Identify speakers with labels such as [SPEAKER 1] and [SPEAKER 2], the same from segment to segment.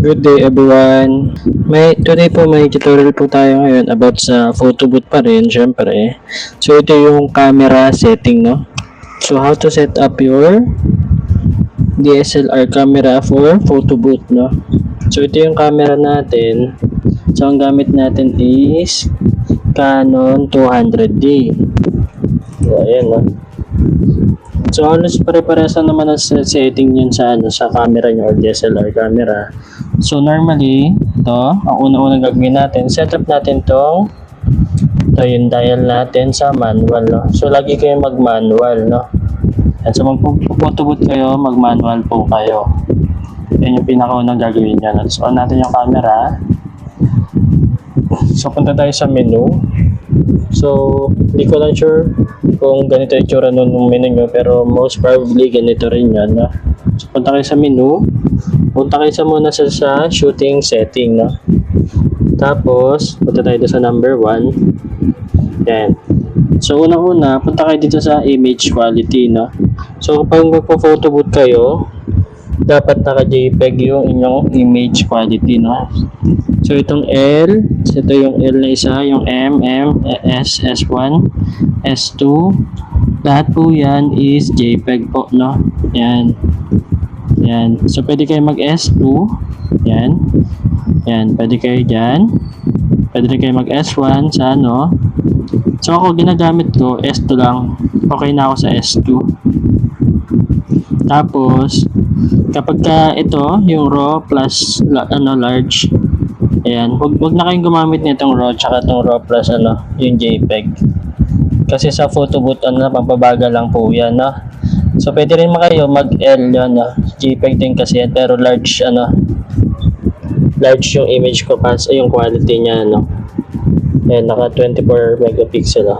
[SPEAKER 1] Good day everyone. Today po may tutorial po tayo ngayon about sa photo booth pa rin, syempre. So ito yung camera setting, no? So how to set up your DSLR camera for photo booth, no? So ito yung camera natin. So ang gamit natin is Canon 200D. So ayan, no? So halos pare-parehas naman ang setting yun sa camera nyo or DSLR camera. So normally, ito, ang una-unang gagawin natin, setup natin ito yung dial natin sa manual, no? So lagi kayo mag-manual, no? At so magpo-photobooth kayo, mag-manual po kayo. Yan yung pinakaunang gagawin nyo, no? So on natin yung camera. So punta tayo sa menu. So hindi ko lang sure kung ganito yung tsura ng menu nyo, pero most probably ganito rin yan, no? So punta kayo sa menu. Punta kayo muna sa shooting setting, no? Tapos, punta tayo sa number 1. Yan. So, unang-una, punta kayo dito sa image quality, no? So, kapag magpo-photo booth kayo, dapat naka-JPEG yung inyong image quality, no? So, itong L, ito yung L na isa, yung M, S, S1, S2, lahat po yan is JPEG po, no? Yan. Yan. So, pwede kayo mag-S2. Yan. Yan. Pwede kayo dyan. Pwede rin kayo mag-S1 sa ano. So, ako ginagamit ko, S2 lang. Okay na ako sa S2. Tapos, kapag ito, yung RAW plus large. Ayan. Huwag na kayong gumamit nitong RAW tsaka itong RAW plus yung JPEG. Kasi sa photo booth, pampabagal lang po yan, no? So, pwede rin kayo mag-L yun, JPEG din kasi yan, pero large, large yung image ko, yung quality niya, no? Ayan, naka 24 megapixel,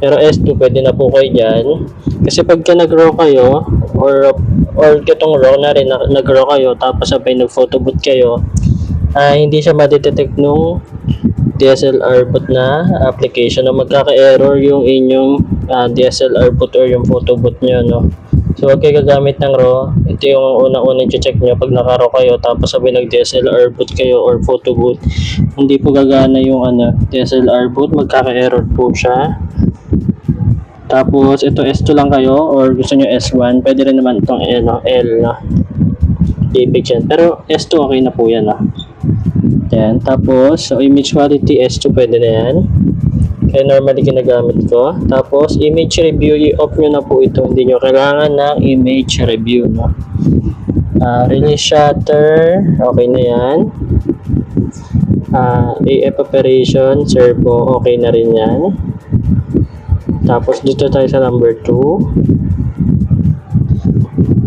[SPEAKER 1] Pero S2, pwede na po kayo dyan. Kasi pagka nag-RAW kayo, or itong RAW na rin, nag-RAW kayo, tapos sabay nag-photo booth kayo, hindi siya madetect nung DSLR booth na application, na magkaka-error yung inyong DSLR booth or yung photo booth nyo, no? So, huwag kayo gagamit ng RAW. Ito yung unang-unang check nyo pag naka-RAW kayo, tapos sabi nag-DSLR booth kayo or photo booth, hindi po gagana yung DSLR booth, magkaka-error po siya. Tapos, ito S2 lang kayo or gusto nyo S1, pwede rin naman itong L, no? JPEG yan. Pero S2 okay na po yan, Yan. Tapos, so image quality S2 pwede na yan. Kaya normally ginagamit ko. Tapos, image review, i-off nyo na po ito. Hindi nyo kailangan ng image review, no? Release shutter, okay na yan. AF operation, servo, okay na rin yan. Tapos, dito tayo sa number 2.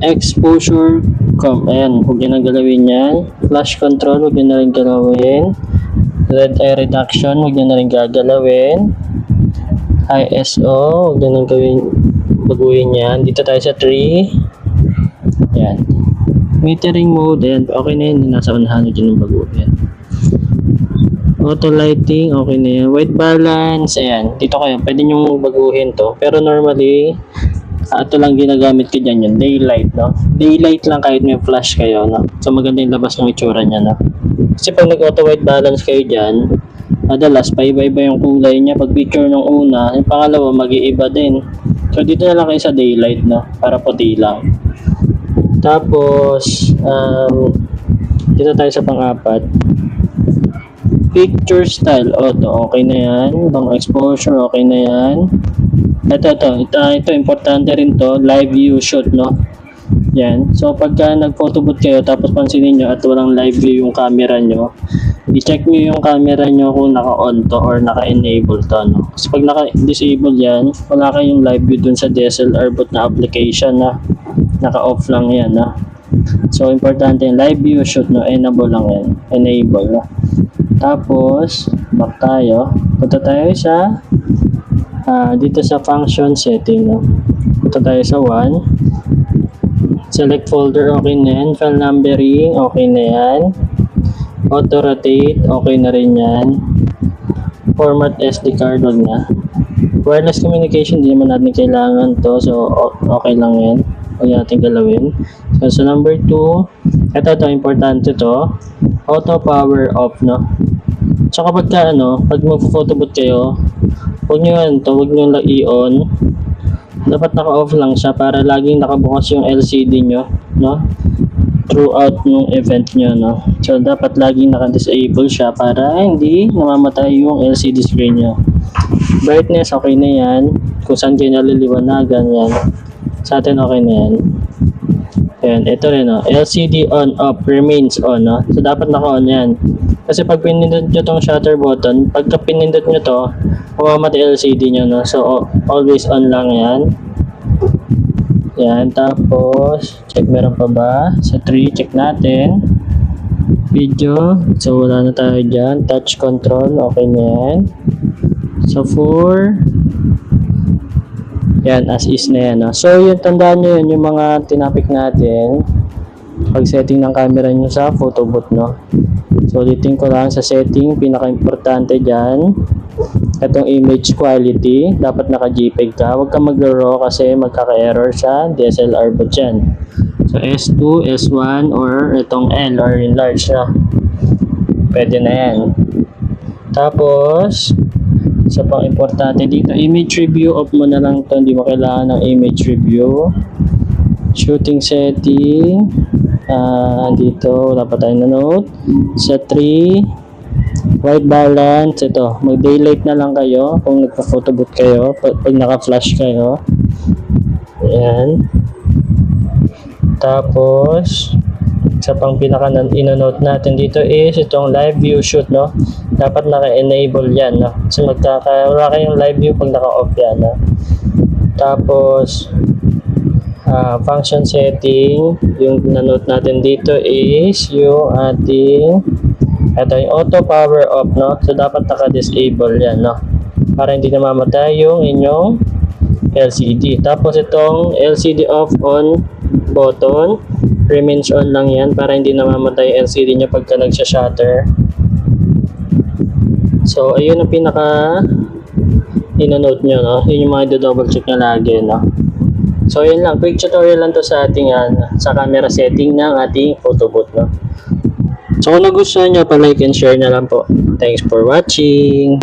[SPEAKER 1] Exposure, ayan, huwag nyo nang galawin yan. Flash control, huwag nyo na rin galawin. Red eye reduction, huwag nyo na rin gagalawin. ISO, huwag nyo nang baguhin yan. Dito tayo sa 3. Ayan. Metering mode, ayan, okay na yun. Nasa unahan, huwag nyo nang baguhin. Auto lighting, okay na yan. White balance, ayan. Dito kayo, pwede nyo baguhin to. Pero normally, ito lang ginagamit ko dyan yung daylight, no? Daylight lang kahit may flash kayo, no? So maganda yung labas ng itsura niya, no? Kasi pag nag-auto white balance kayo dyan, madalas paiba-iba yung kulay niya. Pag picture nung una, yung pangalawa mag-iiba din. So dito na lang kayo sa daylight, no? Para puti lang. Tapos, dito tayo sa pang-apat. Picture style, auto, okay na yan. Long exposure, okay na yan. Ito, importante rin to, live view shot, no? Yan. So, pagka nag-photo booth kayo, tapos pansinin nyo at walang live view yung camera nyo, i-check nyo yung camera nyo kung naka-on to or naka-enable to, no? Kasi pag naka-disable yan, wala kayong live view dun sa DSLR booth na application, na naka-off lang yan, na. So, importante yung live view shot, no? Enable lang yan. Enable, no? Tapos, back tayo. Punta tayo sa dito sa function setting, no? Punta tayo sa 1. Select folder, okay na yan. File numbering, okay na yan. Auto rotate, okay na rin yan. Format SD card, wag na. Wireless communication, di naman natin kailangan to. So, okay lang yan. Huwag natin galawin. So, So number 2, ito importante to, auto power off, no? So kapag pag magpo-photobooth kayo, huwag nyo lang i-on. Dapat naka-off lang siya para laging nakabukas yung LCD nyo, no? Throughout yung event nyo, no? So dapat laging naka-disable siya para hindi namamatay yung LCD screen nyo. Brightness, okay na yan. Kung saan kayo naliliwanagan, yan. Sa atin, okay na yan. Ayan, ito rin, no? LCD on, off, remains on, no? So dapat naka-on yan. Kasi pag pinindot nyo tong shutter button, pagka pinindot nyo to, mamamatay LCD nyo, no? So, always on lang yan. Yan, tapos, check meron pa ba? Sa 3, check natin. Video, so wala na tayo dyan. Touch control, okay na yan. So, 4, yan, as is na yan, no? So, yun, tandaan nyo yun, yung mga tinapik natin. Pag setting ng camera nyo sa photobooth, no? So, ulitin ko lang sa setting, pinaka-importante dyan, itong image quality, dapat naka-JPEG ka. Huwag ka mag-RAW kasi magkaka-error sa DSLR bot yan. So, S2, S1, or itong L, or enlarge na. Pwede na yan. Tapos, isa pang importante dito, image review, off mo na lang to, hindi mo kailangan ng image review. Shooting setting, dito wala pa tayong na-note. Sa 3, white balance, ito, mag-daylight na lang kayo kung nagpa-photobooth kayo, pag naka-flash kayo. Ayan. Tapos, isa pang pinaka-inonote natin dito is itong live view shoot, no? Dapat naka-enable yan, no? So, wala kayong live view pag naka-off yan, no? Tapos, function setting, yung na-note natin dito is yung ating ito yung auto power off, no? So dapat naka-disable yan, no? Para hindi namamatay yung inyong LCD. Tapos itong LCD off on button, remains on lang yan para hindi namamatay yung LCD nyo pagka nagsha-shutter. So ayun ang pinaka ino-note nyo, no? Yun yung mga double check na lagi, no? So yun lang, quick tutorial lang to sa ating sa camera setting ng ating photobooth, no? So kung nagustuhan nyo, pa-like and share na lang po. Thanks for watching!